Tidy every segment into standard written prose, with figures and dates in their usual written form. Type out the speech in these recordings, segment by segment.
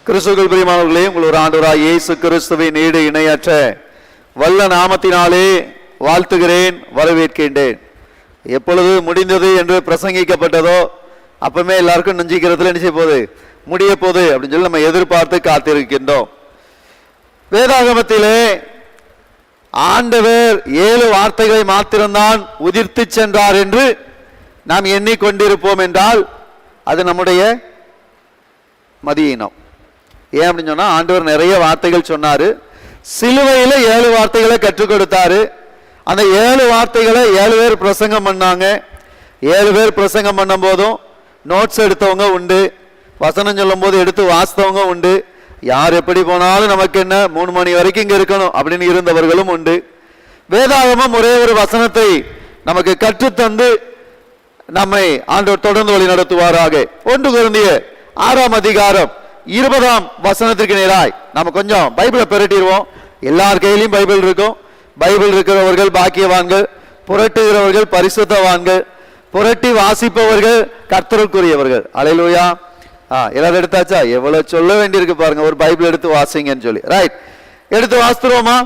கிறிஸ்துவுக்குள் பிரியமானவர்களே, உங்கள் ஒரு ஆண்டவராய் இயேசு கிறிஸ்துவின் ஈடு இணையற்ற வல்ல நாமத்தினாலே வாழ்த்துகிறேன், வரவேற்கின்றேன். எப்பொழுது முடிந்தது என்று பிரசங்கிக்கப்பட்டதோ அப்பவுமே எல்லாருக்கும் நெஞ்சிக்கிறதுல என்ன செய்ய போகுது, முடிய போகுது அப்படின்னு சொல்லி நம்ம எதிர்பார்த்து காத்திருக்கின்றோம். வேதாகமத்திலே ஆண்டவர் 7 வார்த்தைகளை மாத்திரம்தான் உதிர்த்து சென்றார் என்று நாம் எண்ணிக்கொண்டிருப்போம் என்றால் அது நம்முடைய மதியினம். ஏன் அப்படின்னு சொன்னா, ஆண்டவர் நிறைய வார்த்தைகள் சொன்னாரு. சிலுவையில 7 வார்த்தைகளை கற்றுக் கொடுத்தாரு. அந்த 7 வார்த்தைகளை 7 பேர் பிரசங்கம் பண்ணாங்க. 7 பேர் பிரசங்கம் பண்ணும் போதும் நோட்ஸ் எடுத்தவங்க உண்டு, வசனம் சொல்லும் போது எடுத்து வாசித்தவங்க உண்டு. யார் எப்படி போனாலும் நமக்கு என்ன, 3 மணி வரைக்கும் இங்க இருக்கணும் அப்படின்னு இருந்தவர்களும் உண்டு. வேதாகமம் ஒரே ஒரு வசனத்தை நமக்கு கற்றுத்தந்து நம்மை ஆண்டவர் தொடர்ந்து வழி நடத்துவாராக. 1 கொரிந்தியர் 6ஆம் அதிகாரம் 20ஆம் வசனத்திற்கு நேராய் நம்ம கொஞ்சம் பைபிளை பெரட்டிடுவோம். எல்லார் கையிலையும் பைபிள் இருக்கும். பைபிள் இருக்கிறவர்கள் பாக்கியவான்கள், புரட்டுகிறவர்கள் பரிசுத்தவான்கள், புரட்டி வாசிப்பவர்கள் கர்த்தருக்குரியவர்கள். அல்லேலூயா. எல்லாரும் எடுத்தாச்சா? எவ்வளவு சொல்ல வேண்டியிருக்கு பாருங்க, ஒரு பைபிள் எடுத்து வாசிங்கன்னு சொல்லி. ரைட், எடுத்து வாசித்துருவோமா?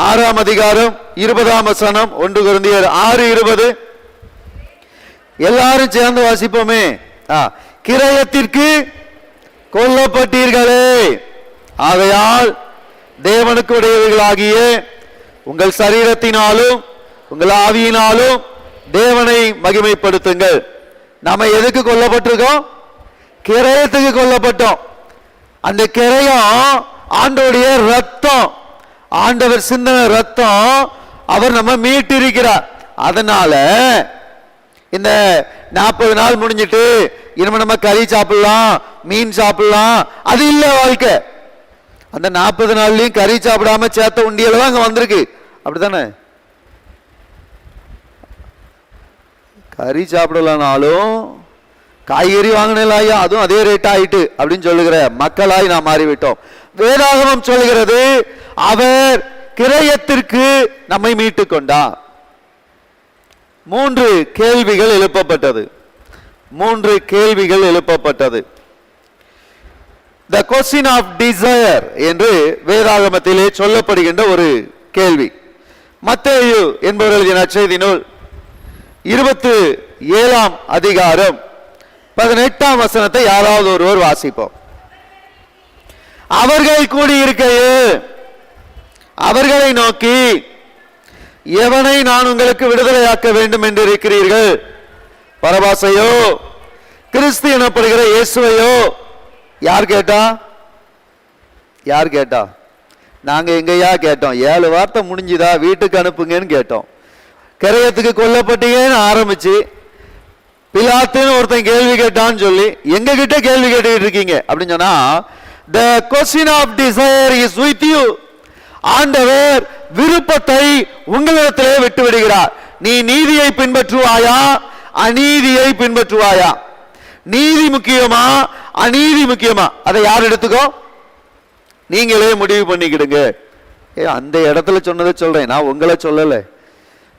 6ஆம் அதிகாரம் 20ஆம் வசனம், 1 கொரிந்தியர் 6:20. எல்லாரும் சேர்ந்து வாசிப்போமே. கிரயத்திற்கு கொல்லப்பட்டீர்களே, ஆகையால் தேவனுக்கு உடையவர்களாகிய உங்கள் சரீரத்தினாலும் உங்கள் ஆவியினாலும் தேவனை மகிமைப்படுத்துங்கள். நம்ம எதுக்கு கொல்லப்பட்டிருக்கோம்? கிரயத்துக்கு கொல்லப்பட்டோம். அந்த கிரயம் ஆண்டவருடைய ரத்தம், ஆண்டவர் சிந்தின ரத்தம். அவர் நம்ம மீட்டிருக்கிறார். அதனால இந்த 40 நாள் முடிஞ்சிட்டு இனிமே நம்ம கறி சாப்பிடலாம், மீன் சாப்பிடலாம், அது இல்ல வாழ்க்கை. அந்த 40 நாள்லயும் கறி சாப்பிடாம சேர்த்த உண்டியல் தான் அங்க வந்திருக்கு. அப்படித்தானே? கறி சாப்பிடலனாலும் காய்கறி வாங்கினா அதுவும் அதே ரேட் ஆயிட்டு அப்படின்னு சொல்லுகிற மக்களாய் நாம் மாறிவிட்டோம். வேதாகமம் சொல்லுகிறது, அவர் கிரயத்திற்கு நம்மை மீட்டு கொண்டார். 3 கேள்விகள் எழுப்பப்பட்டது. 3 கேள்விகள் எழுப்பப்பட்டது. The question of desire என்று வேதாகமத்திலே சொல்லப்படுகின்ற ஒரு கேள்வி. மத்தேயு என்பவர் எழுதிய நற்செய்தி நூல் 27ஆம் அதிகாரம் 18ஆம் வசனத்தை யாராவது ஒருவர் வாசிப்போம். அவர்கள் கூடியிருக்கையே அவர்களை நோக்கி, எவனை நான் உங்களுக்கு விடுதலையாக்க வேண்டும் என்று இருக்கிறீர்கள்? பரபாசையோ கிறிஸ்து எனப்படுகிற இயேசுவையோ? யார் கேட்டா? யார் கேட்டா? நாங்க எங்கயா கேட்டோம்? 7 வார்த்தை முடிஞ்சுதா, வீட்டுக்கு அனுப்புங்கன்னு கேட்டோம். கிரயத்துக்கு கொல்லப்பட்டீங்கன்னு ஆரம்பிச்சு பிலாத்துன்னு ஒருத்தன் கேள்வி கேட்டான்னு சொல்லி எங்க கிட்ட கேள்வி கேட்டுக்கிட்டு இருக்கீங்க அப்படின்னு சொன்னா, the question of desire is with you. ஆண்டவர் விருப்பத்தை உங்களிடத்திலே விட்டு விடுகிறார். நீ நீதியை பின்பற்றுவாயா, அநீதியை பின்பற்றுவாயா? நீதி முக்கியமா, அநீதி முக்கியமா? அதை யார் எடுத்துக்கோ, நீங்களே முடிவு பண்ணிக்கிடுங்க. அந்த இடத்துல சொன்னதை சொல்றேன், நான் உங்களை சொல்லல.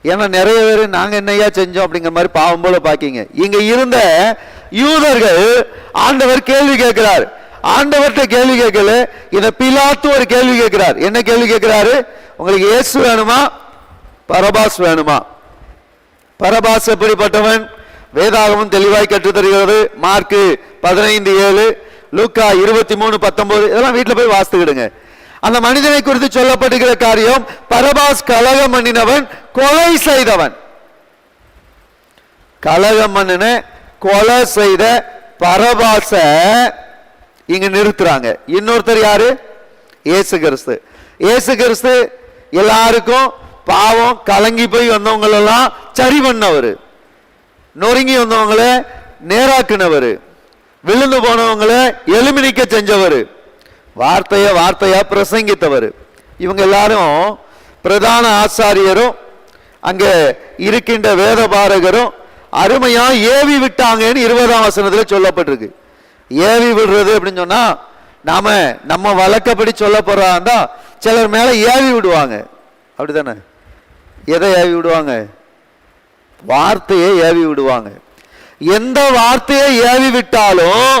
ஏன்னா நிறைய பேர் நாங்க என்னையா செஞ்சோம் அப்படிங்கிற மாதிரி பாவம் போல பாக்கீங்க. இங்க இருந்த யூதர்கள் ஆண்டவர் கேள்வி கேட்கிறார். ஆண்டவர்கிட்ட கேள்வி கேட்கல, இத பிலாத்து ஒரு கேள்வி கேட்கிறார். என்ன கேள்வி கேட்கிறாரு? உங்களுக்கு இயேசு வேணுமா, பரபாஸ் வேணுமா? பரபாஸ் எப்படிப்பட்டவன்? வேதாகமம் தெளிவாய் கற்றுத் தருகிறது. மார்க்கு 15:7, லூக்கா 23:19, இதெல்லாம் வீட்டுல போய் வாசித்துக்கிடுங்க. அந்த மனிதனை குறித்து சொல்லப்படுகிற காரியம், பரபாஸ் கலகம் பண்ணினவன், கொலை செய்தவன். கலகம் பண்ணின கொலை செய்த பரபாச இங்க நிறுத்துறாங்க. இன்னொருத்தர் யாரு? இயேசு கிறிஸ்து. இயேசு கிறிஸ்து எல்லாருக்கும் பாவம் கலங்கி போய் வந்தவங்களெல்லாம் சரி பண்ணவர், நொறுங்கி வந்தவங்களை நேராக்குனவர், விழுந்து போனவங்களை எலுமினிக்க செஞ்சவர், வார்த்தையா பிரசங்கித்தவர். இவங்க எல்லாரும் பிரதான ஆசாரியரும் அங்க இருக்கின்ற வேத பாரகரும் அருமையா ஏவி விட்டாங்கன்னு 20ஆம் வசனத்துல சொல்லப்பட்டிருக்கு. ஏவி விடுறது அப்படின்னு சொன்னா, நாம நம்ம வழக்கப்படி சொல்ல போறாண்டா சிலர் மேல ஏவி விடுவாங்க. அப்படித்தானே? எதை ஏவி விடுவாங்க? வார்த்தையை ஏவி விடுவாங்க. எந்த வார்த்தையை ஏவி விட்டாலும்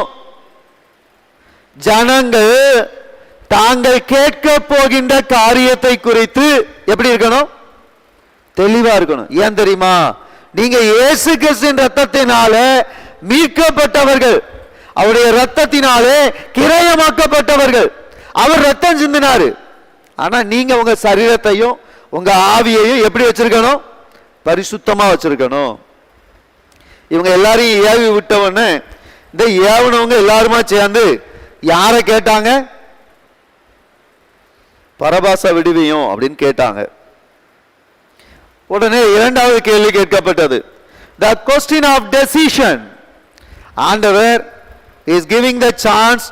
ஜனங்கள் தாங்கள் கேட்க போகின்ற காரியத்தை குறித்து எப்படி இருக்கணும்? தெளிவா இருக்கணும். ஏன் தெரியுமா? நீங்க இயேசு கிறிஸ்துவின் ரத்தத்தினால மீட்கப்பட்டவர்கள், அவருடைய ரத்தத்தினாலே கிரயமாக்கப்பட்டவர்கள். அவர் ரத்தம் சிந்தினாரு. ஆனா நீங்க உங்க சரீரத்தையும் உங்க ஆவியையும் எப்படி வச்சிருக்கணும்? பரிசுத்தமா வச்சிருக்கணும். இவங்க எல்லாரையும் ஏவி விட்டவன்னு இந்த ஏவனவங்க எல்லாருமா சேர்ந்து யாரை கேட்டாங்க? பரபாச விடுவியும் அப்படின்னு கேட்டாங்க. உடனே இரண்டாவது கேள்வி கேட்கப்பட்டது. The question of decision. ஆண்டவர் is giving the chance,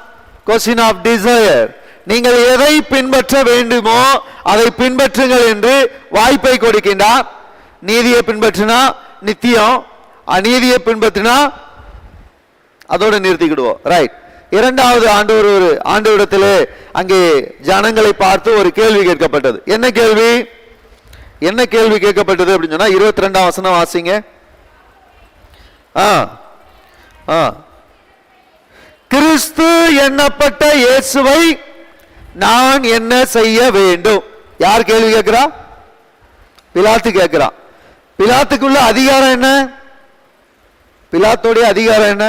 question of desire. நீங்கள் எதை பின்பற்ற வேண்டுமோ அதை பின்பற்றுங்கள் என்று வாய்ப்பை கொடுக்கின்றார். நீதியை பின்பற்றினா நித்தியம், அநீதியை பின்பற்றினா அதோட நிறுத்திக்கிடுவோம். ரைட். இரண்டாவது ஆண்டவரிடத்திலே அங்கே ஜனங்களை பார்த்து ஒரு கேள்வி கேட்கப்பட்டது. என்ன கேள்வி? என்ன கேள்வி கேட்கப்பட்டது அப்படின்னு சொன்னா 22ஆம் வசனம் வாசிங்க. கிறிஸ்து எண்ணப்பட்ட இயேசுவை நான் என்ன செய்ய வேண்டும்? யார் கேள்வி கேட்கிறா? பிலாத்து கேட்கிறான். பிலாத்துக்குள்ள அதிகாரம் என்ன? பிலாத்தோடைய அதிகாரம் என்ன?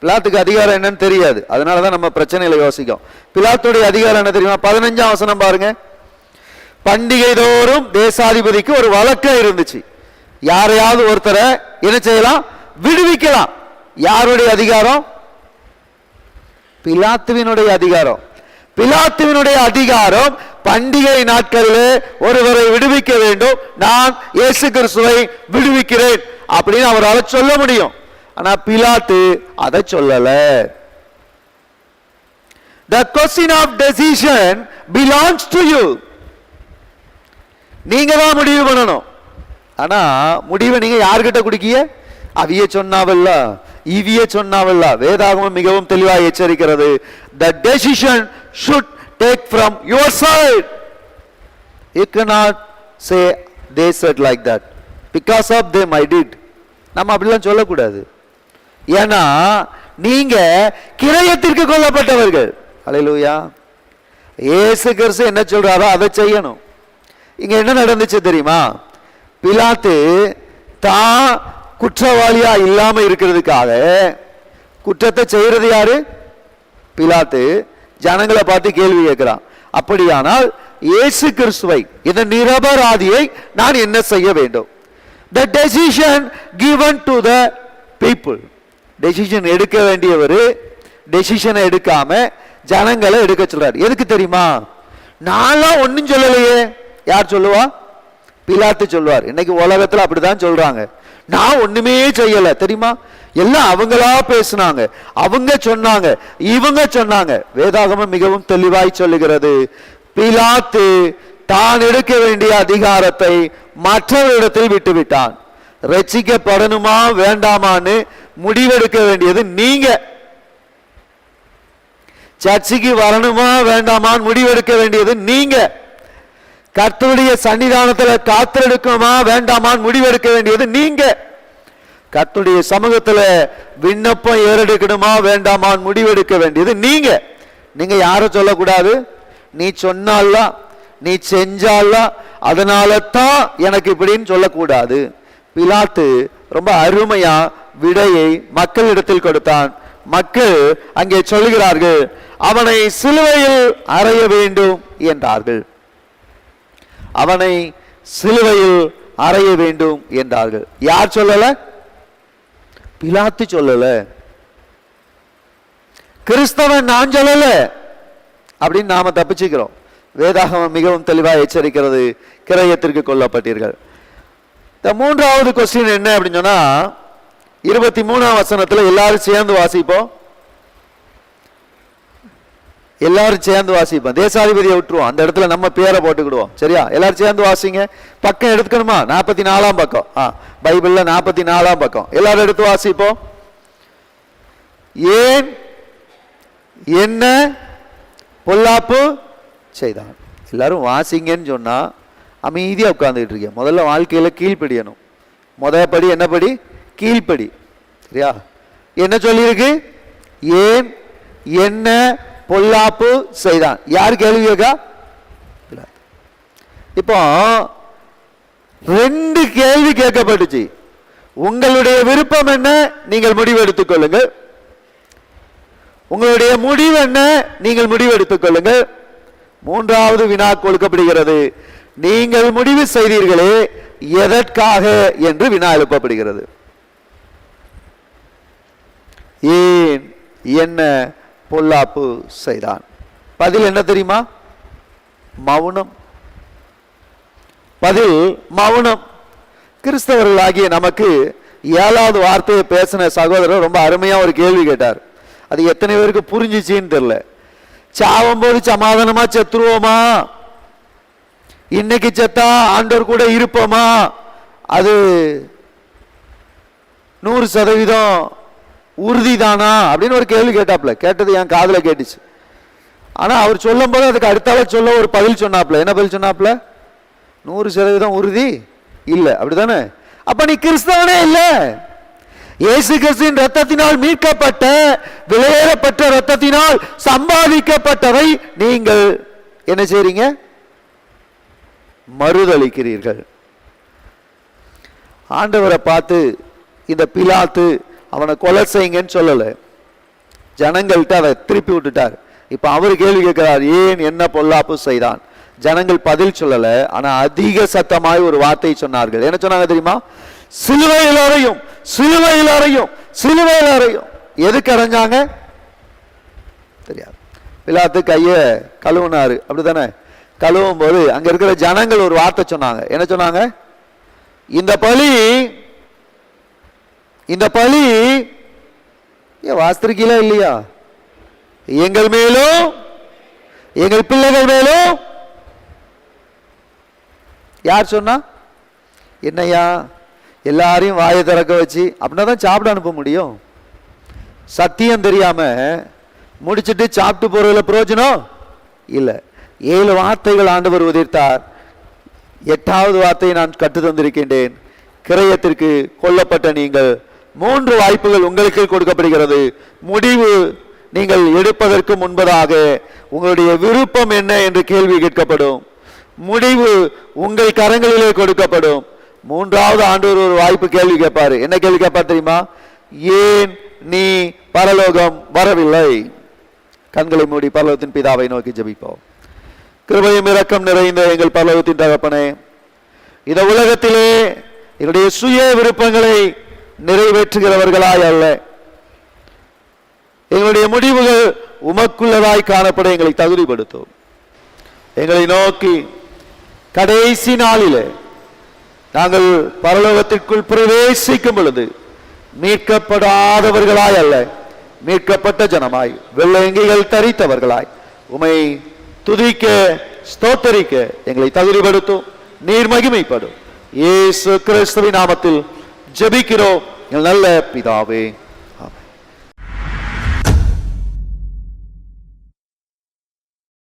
பிலாத்துக்கு அதிகாரம் என்னன்னு தெரியாது. அதனாலதான் நம்ம பிரச்சனைகளை யோசிக்கும். பிலாத்துடைய அதிகாரம் என்ன தெரியுமா? 15ஆம் வசனம் பாருங்க. பண்டிகை தோறும் தேசாதிபதிக்கு ஒரு வழக்கம் இருந்துச்சு. யாரையாவது ஒருத்தரை என்ன செய்யலாம்? விடுவிக்கலாம். யாருடைய அதிகாரம்? பிலாத்துவினுடைய அதிகாரம். பிலாத்துவினுடைய அதிகாரம் பண்டிகை நாட்களிலே ஒருவரை விடுவிக்க வேண்டும். நான் இயேசு கிறிஸ்துவை விடுவிக்கிறேன் அப்படின்னு அவரால் சொல்ல முடியும். ஆனா பிலாத்து அதை சொல்லல. The question of decision belongs to you. நீங்க தான் முடிவு பண்ணணும். ஆனா முடிவை நீங்க யார்கிட்ட குடிக்கிய? அவிய சொன்னாவல்ல, இவிய சொன்னாவல்ல. வேதாகமம் மிகவும் தெளிவாக எச்சரிக்கிறது. The decision should take from your side. You cannot say they said like that. Because of them I did. நம்ம அப்படிலாம் சொல்லக்கூடாது. ஏன்னா நீங்க கிரயத்திற்கு கொல்லப்பட்டவர்கள். அல்லேலூயா. இயேசு கிறிஸ்து என்ன சொல்றாரோ அதை செய்யணும். இங்க என்ன நடந்துச்சு தெரியுமா? பிலாத்து தான் குற்றவாளியா இல்லாம இருக்கிறதுக்காக குற்றத்தை செய்யறது யாரு? பிலாத்து. ஜனங்களை பார்த்து கேள்வி கேட்கிறான். அப்படியானால் இயேசு கிறிஸ்துவை, இந்த நிரபராதியை நான் என்ன செய்ய வேண்டும்? The decision given to the people. Decision எடுக்க வேண்டியவர் டெசிஷனை எடுக்காம ஜனங்களை எடுக்க சொல்றாரு. எதுக்கு தெரியுமா? நான்லாம் ஒன்னும் சொல்லலையே. யார் சொல்லுவா? பிலாத்து சொல்லுவார். இன்னைக்கு உலகத்துல அப்படிதான் சொல்றாங்க. நான் ஒண்ணுமே செய்யல தெரியுமா? எல்லாம் அவங்களா பேசினாங்க, அவங்க சொன்னாங்க, இவங்க சொன்னாங்க. வேதாகமம் மிகவும் தெளிவாய் சொல்லுகிறது. பிலாத்து தான் எடுக்க வேண்டிய அதிகாரத்தை மற்றவரிடத்தில் விட்டுவிட்டான். ரட்சிக்கப்படணுமா வேண்டாமான்னு முடிவெடுக்க வேண்டியது நீங்க. சர்ச்சைக்கு வரணுமா வேண்டாமான்னு முடிவெடுக்க வேண்டியது நீங்க. கர்த்தருடைய சன்னிதானத்துல காத்திருக்குமா வேண்டாமான்னு முடிவெடுக்க வேண்டியது நீங்க. கர்த்தருடைய சமூகத்துல விண்ணப்பம் ஏறெடுக்கணுமா வேண்டாமான்னு முடிவெடுக்க வேண்டியது நீங்க. நீங்க யாரும் சொல்லக்கூடாது. நீ சொன்னால, நீ செஞ்சால, அதனால தான் எனக்கு இப்படின்னு சொல்லக்கூடாது. பிலாத்து ரொம்ப அருமையா விடையை மக்களிடத்தில் கொடுத்தான். மக்கள் அங்கே சொல்கிறார்கள், அவனை சிலுவையில் அறைய வேண்டும் என்றார்கள். அவனை சிலுவையில் அறைய வேண்டும் என்றார்கள். யார் சொல்லல? பிலாத்து சொல்லல. கிறிஸ்தவன் நான் சொல்லல அப்படின்னு நாம தப்பிச்சுக்கிறோம். வேதாகமம் மிகவும் தெளிவாக எச்சரிக்கிறது, கிரயத்திற்கு கொல்லப்பட்டீர்கள். இந்த மூன்றாவது கொஸ்டின் என்ன அப்படின்னு சொன்னா 23ஆம் வசனத்துல எல்லாரும் சேர்ந்து வாசிப்போம். எல்லாரும் சேர்ந்து வாசிப்போம். தேசாதிபதியை விட்டுருவோம், அந்த இடத்துல நம்ம பேரை போட்டுக்கிடுவோம். சரியா? எல்லாரும் சேர்ந்து வாசிங்க. பக்கம் எடுத்துக்கணுமா? 44ஆம் பக்கம். பைபிள்ல 44ஆம் பக்கம். எல்லாரும் எடுத்து வாசிப்போம். ஏன் என்ன பொல்லாப்பு செய்தான்? எல்லாரும் வாசிங்கன்னு சொன்னா அமைதியா உட்கார்ந்துட்டு இருக்கேன். முதல்ல வாழ்க்கையில கீழ்ப்படியணும். முதல் படி என்ன படி? கீழ்ப்படி. சரியா? என்ன சொல்லியிருக்கு? ஏன் என்ன பொல்லாப்பு செய்தான்? யார் கேள்வி கேட்கா? இப்போ 2 கேள்வி கேட்கப்பட்டுச்சு. உங்களுடைய விருப்பம் என்ன? நீங்கள் முடிவு எடுத்துக் கொள்ளுங்கள். உங்களுடைய முடிவு என்ன? நீங்கள் முடிவு எடுத்துக் கொள்ளுங்கள். 3வது வினா கொடுக்கப்படுகிறது. நீங்கள் முடிவு செய்தீர்களே எதற்காக என்று வினா எழுப்பப்படுகிறது. ஏன் என்ன பொல்லாப்பு செய்தான்? பதில் என்ன தெரியுமா? மௌனம். பதில் மௌனம். கிறிஸ்தவர்களாகிய நமக்கு 7வது வார்த்தையை பேசின சகோதரர் ரொம்ப அருமையா ஒரு கேள்வி கேட்டார். அது எத்தனை பேருக்கு புரிஞ்சிச்சின்னு தெரியல. சாவும் போது சமாதானமா செத்துருவோமா? இன்னைக்கு செத்தா ஆண்டவர் கூட இருப்போமா? அது 100% உறுதிதானா அப்படின்னு ஒரு கேள்வி கேட்டாப்ல. கேட்டது என் காதுல கேட்டுச்சு. ஆனா அவர் சொல்லும் போது அதுக்கு அடுத்தால சொல்ல ஒரு பதில் சொன்னாப்ல. என்ன பதில் சொன்னாப்ல? 100% உறுதி இல்ல, அப்படிதானே? அப்ப நீ கிறிஸ்தவனே இல்ல. இயேசு கிறிஸ்துவின் ரத்தத்தினால் மீட்கப்பட்ட, விலையேறப்பட்ட ரத்தத்தினால் சம்பாதிக்கப்பட்டதை நீங்கள் என்ன செய்றீங்க? மறுதலிக்கிறீர்கள். ஆண்டவரை பார்த்து இந்த பிலாத்து அவனை கொலை செய்யுங்கன்னு சொல்லல, ஜனங்கள்கிட்ட அதை திருப்பி விட்டுட்டார். இப்ப அவரு கேள்வி கேட்கிறார், ஏன் என்ன பொல்லாப்பு செய்தான்? ஜனங்கள் பதில் சொல்லல. ஆனா அதிக சத்தமாய் ஒரு வார்த்தை சொன்னார்கள். என்ன சொன்னாங்க தெரியுமா? சிலுவையில் அறையும், சிலுவையில் அறையும், சிலுவையில் அறையும். எதுக்கு அறைஞ்சாங்க தெரியாது. பிலாத்து கைய கழுவுனாரு, அப்படித்தானே? கழுவும் போது அங்க இருக்கிற ஜனங்கள் ஒரு வார்த்தை சொன்னாங்க. என்ன சொன்னாங்க? இந்த பழி வாஸ்திரிக்கல இல்லையா? எங்கள் மேலும் எங்கள் பிள்ளைகள் மேலும். யார் சொன்னா? என்னையா எல்லாரையும் வாயை திறக்க வச்சு அப்படின்னா தான் சாப்பிட அனுப்ப முடியும். சத்தியம் தெரியாம முடிச்சுட்டு சாப்பிட்டு போறதுல பிரயோஜனம் இல்ல. 7 வார்த்தைகள் ஆண்டவர் உதிர்த்தார். 8வது வார்த்தையை நான் கற்று தந்திருக்கின்றேன். கிரயத்திற்கு கொல்லப்பட்ட நீங்கள் 3 வாய்ப்புகள் உங்களுக்கு கொடுக்கப்படுகிறது. முடிவு நீங்கள் எடுப்பதற்கு முன்பதாக உங்களுடைய விருப்பம் என்ன என்று கேள்வி கேட்கப்படும். முடிவு உங்கள் கரங்களிலே கொடுக்கப்படும். 3வது ஆண்டவர் ஒரு வாய்ப்பு கேள்வி கேட்பாரு. என்ன கேள்வி கேட்பார் தெரியுமா? ஏன் நீ பரலோகம் வரவில்லை? கண்களை மூடி பரலோகத்தின் பிதாவை நோக்கி ஜெபிப்போம். கிருபையும் இரக்கம் நிறைந்த எங்கள் பரலோகத்தின் தகப்பனே, இந்த உலகத்திலே என்னுடைய சுய விருப்பங்களை நிறைவேற்றுகிறவர்களாய் அல்ல, எங்களுடைய முடிவுகள் உமக்குள்ளதாய் காணப்பட எங்களை தகுதிப்படுத்தும். எங்களை நோக்கி கடைசி நாளிலே நாங்கள் பரலோகத்திற்குள் பிரவேசிக்கும் பொழுது மீட்கப்படாதவர்களாய் அல்ல, மீட்கப்பட்ட ஜனமாய் வெள்ளையங்கிகள் தரித்தவர்களாய் உமை துதிக்க ஸ்தோத்தரிக்க எங்களை தகுதிப்படுத்தும். நீர் மகிமைப்படும். இயேசு கிறிஸ்துவின் நாமத்தில் ஜெபிக்கிறோம் நல்ல பிதாவே.